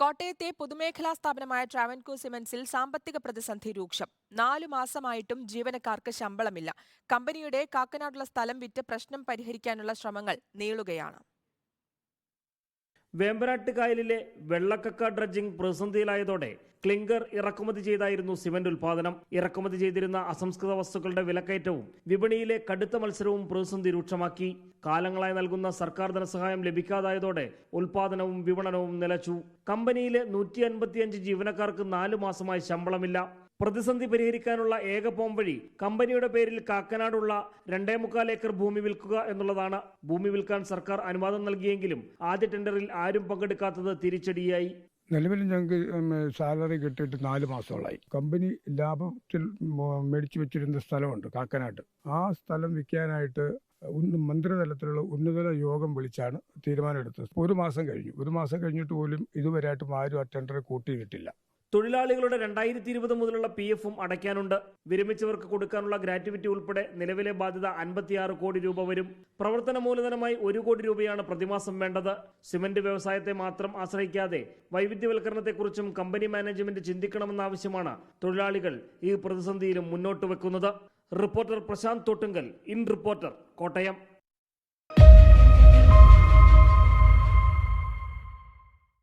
കോട്ടയത്തെ പൊതുമേഖലാ സ്ഥാപനമായ ട്രാവൻകൂർ സിമന്റ്സിൽ സാമ്പത്തിക പ്രതിസന്ധി രൂക്ഷം. 4 മാസമായിട്ടും ജീവനക്കാർക്ക് ശമ്പളമില്ല. കമ്പനിയുടെ കാക്കനാടുള്ള സ്ഥലം വിറ്റ് പ്രശ്നം പരിഹരിക്കാനുള്ള ശ്രമങ്ങൾ നീളുകയാണ്. വേമ്പനാട്ട് കായലിലെ വെള്ളക്കക്ക ഡ്രഡ്ജിംഗ് പ്രതിസന്ധിയിലായതോടെ ക്ലിങ്കർ ഇറക്കുമതി ചെയ്തായിരുന്നു സിമന്റ് ഉൽപാദനം. ഇറക്കുമതി ചെയ്തിരുന്ന അസംസ്കൃത വസ്തുക്കളുടെ വിലക്കയറ്റവും വിപണിയിലെ കടുത്ത മത്സരവും പ്രതിസന്ധി രൂക്ഷമാക്കി. കാലങ്ങളായി നൽകുന്ന സർക്കാർ ധനസഹായം ലഭിക്കാതായതോടെ ഉൽപാദനവും വിപണനവും നിലച്ചു. കമ്പനിയിലെ 155 ജീവനക്കാർക്ക് 4 മാസമായി ശമ്പളമില്ല. പ്രതിസന്ധി പരിഹരിക്കാനുള്ള ഏക പോംവഴി കമ്പനിയുടെ പേരിൽ കാക്കനാടുള്ള 2.25 ഏക്കർ ഭൂമി വിൽക്കുക എന്നുള്ളതാണ്. ഭൂമി വിൽക്കാൻ സർക്കാർ അനുവാദം നൽകിയെങ്കിലും ആദ്യ ടെൻഡറിൽ ആരും പങ്കെടുക്കാത്തത് തിരിച്ചടിയായി. നിലവിൽ ഞങ്ങൾക്ക് സാലറി കിട്ടിയിട്ട് 4 മാസങ്ങളായി. കമ്പനി ലാഭത്തിൽ മേടിച്ചു വെച്ചിരുന്ന സ്ഥലമുണ്ട് കാക്കനാട്ട്. ആ സ്ഥലം വിൽക്കാനായിട്ട് മന്ത്രിതലത്തിലുള്ള ഉന്നതതല യോഗം വിളിച്ചാണ് തീരുമാനമെടുത്തത്. 1 മാസം കഴിഞ്ഞു. 1 മാസം കഴിഞ്ഞിട്ട് പോലും ഇതുവരെയായിട്ടും ആരും ആ ടെൻഡർ കൂട്ടിയിട്ടില്ല. തൊഴിലാളികളുടെ 2020 മുതലുള്ള PF-ഉം അടയ്ക്കാനുണ്ട്. വിരമിച്ചവർക്ക് കൊടുക്കാനുള്ള ഗ്രാറ്റുവിറ്റി ഉൾപ്പെടെ നിലവിലെ ബാധ്യത 56 കോടി രൂപ വരും. പ്രവർത്തന മൂലധനമായി 1 കോടി രൂപയാണ് പ്രതിമാസം വേണ്ടത്. സിമന്റ് വ്യവസായത്തെ മാത്രം ആശ്രയിക്കാതെ വൈവിധ്യവൽക്കരണത്തെക്കുറിച്ചും കമ്പനി മാനേജ്മെന്റ് ചിന്തിക്കണമെന്ന ആവശ്യമാണ് തൊഴിലാളികൾ ഈ പ്രതിസന്ധിയിലും മുന്നോട്ട് വെക്കുന്നത്. Reporter Prashanth Thottungal, in reporter, Kottayam.